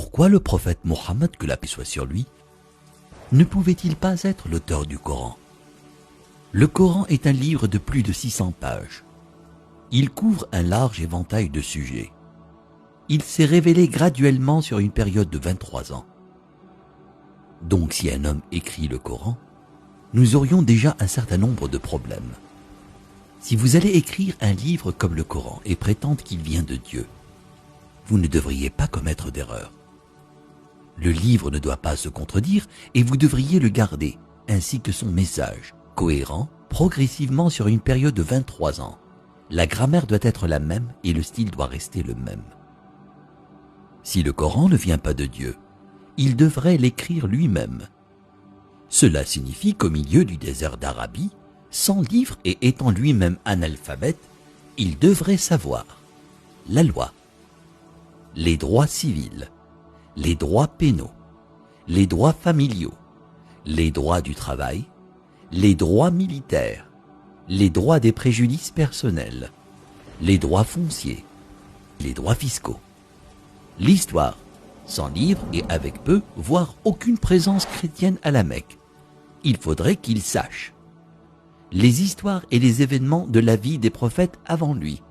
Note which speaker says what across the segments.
Speaker 1: Pourquoi le prophète Mohammed, que la paix soit sur lui, ne pouvait-il pas être l'auteur du Coran? Le Coran est un livre de plus de 600 pages. Il couvre un large éventail de sujets. Il s'est révélé graduellement sur une période de 23 ans. Donc si un homme écrit le Coran, nous aurions déjà un certain nombre de problèmes. Si vous allez écrire un livre comme le Coran et prétendre qu'il vient de Dieu, vous ne devriez pas commettre d'erreur. Le livre ne doit pas se contredire et vous devriez le garder, ainsi que son message, cohérent, progressivement sur une période de 23 ans. La grammaire doit être la même et le style doit rester le même. Si le Coran ne vient pas de Dieu, il devrait l'écrire lui-même. Cela signifie qu'au milieu du désert d'Arabie, sans livre et étant lui-même analphabète, il devrait savoir la loi, les droits civils, les droits pénaux, les droits familiaux, les droits du travail, les droits militaires, les droits des préjudices personnels, les droits fonciers, les droits fiscaux. L'histoire, sans livre et avec peu, voire aucune présence chrétienne à la Mecque. Il faudrait qu'il sache les histoires et les événements de la vie des prophètes avant lui,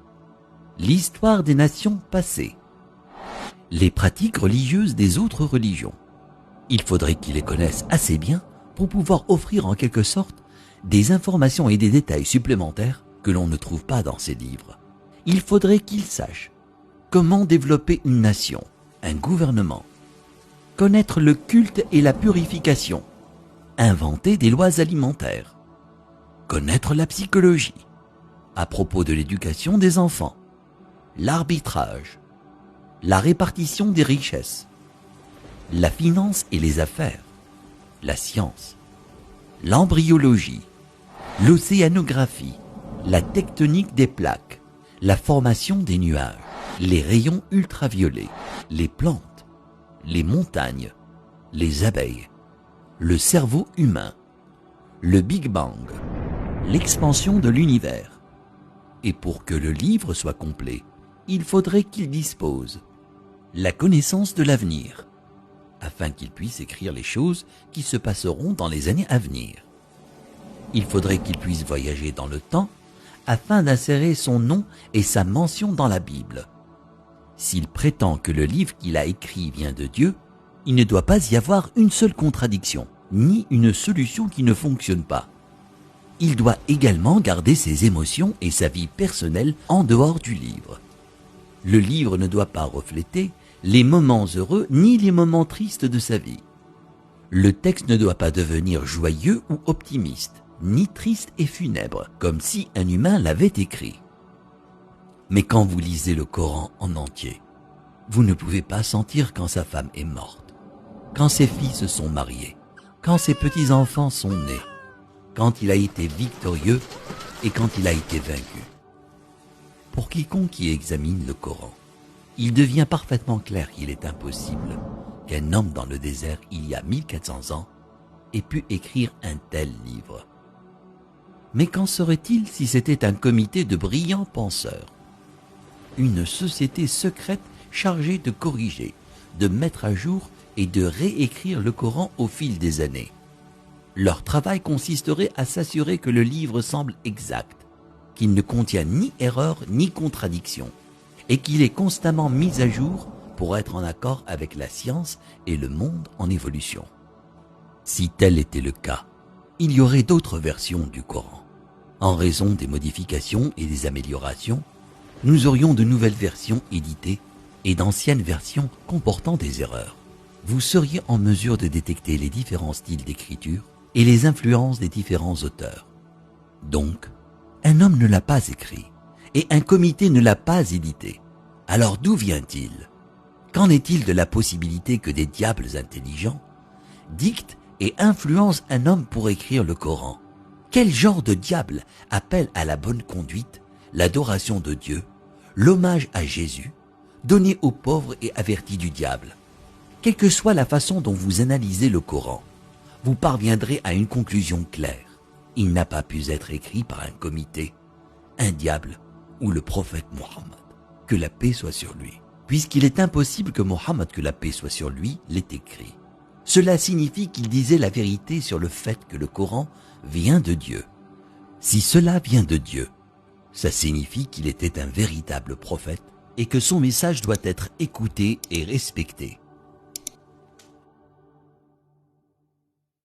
Speaker 1: l'histoire des nations passées, les pratiques religieuses des autres religions. Il faudrait qu'il les connaisse assez bien pour pouvoir offrir en quelque sorte des informations et des détails supplémentaires que l'on ne trouve pas dans ces livres. Il faudrait qu'il sache comment développer une nation, un gouvernement, connaître le culte et la purification, inventer des lois alimentaires, connaître la psychologie, à propos de l'éducation des enfants, l'arbitrage, la répartition des richesses, la finance et les affaires, la science, l'embryologie, l'océanographie, la tectonique des plaques, la formation des nuages, les rayons ultraviolets, les plantes, les montagnes, les abeilles, le cerveau humain, le Big Bang, l'expansion de l'univers. Et pour que le livre soit complet, il faudrait qu'il dispose la connaissance de l'avenir, afin qu'il puisse écrire les choses qui se passeront dans les années à venir. Il faudrait qu'il puisse voyager dans le temps, afin d'insérer son nom et sa mention dans la Bible. S'il prétend que le livre qu'il a écrit vient de Dieu, il ne doit pas y avoir une seule contradiction, ni une solution qui ne fonctionne pas. Il doit également garder ses émotions et sa vie personnelle en dehors du livre. Le livre ne doit pas refléter les moments heureux ni les moments tristes de sa vie. Le texte ne doit pas devenir joyeux ou optimiste, ni triste et funèbre, comme si un humain l'avait écrit. Mais quand vous lisez le Coran en entier, vous ne pouvez pas sentir quand sa femme est morte, quand ses filles se sont mariées, quand ses petits-enfants sont nés, quand il a été victorieux et quand il a été vaincu. Pour quiconque qui examine le Coran, il devient parfaitement clair qu'il est impossible qu'un homme dans le désert il y a 1400 ans ait pu écrire un tel livre. Mais qu'en serait-il si c'était un comité de brillants penseurs, une société secrète chargée de corriger, de mettre à jour et de réécrire le Coran au fil des années? Leur travail consisterait à s'assurer que le livre semble exact, qu'il ne contient ni erreur ni contradiction, et qu'il est constamment mis à jour pour être en accord avec la science et le monde en évolution. Si tel était le cas, il y aurait d'autres versions du Coran. En raison des modifications et des améliorations, nous aurions de nouvelles versions éditées et d'anciennes versions comportant des erreurs. Vous seriez en mesure de détecter les différents styles d'écriture et les influences des différents auteurs. Donc, un homme ne l'a pas écrit et un comité ne l'a pas édité. Alors d'où vient-il? Qu'en est-il de la possibilité que des diables intelligents dictent et influencent un homme pour écrire le Coran? Quel genre de diable appelle à la bonne conduite, l'adoration de Dieu, l'hommage à Jésus, donné aux pauvres et averti du diable? Quelle que soit la façon dont vous analysez le Coran, vous parviendrez à une conclusion claire. Il n'a pas pu être écrit par un comité, un diable ou le prophète Mohammed. Que la paix soit sur lui. puisqu'il est impossible que Mohammed, que la paix soit sur lui, l'ait écrit. Cela signifie qu'il disait la vérité sur le fait que le Coran vient de Dieu. Si cela vient de Dieu, ça signifie qu'il était un véritable prophète et que son message doit être écouté et respecté.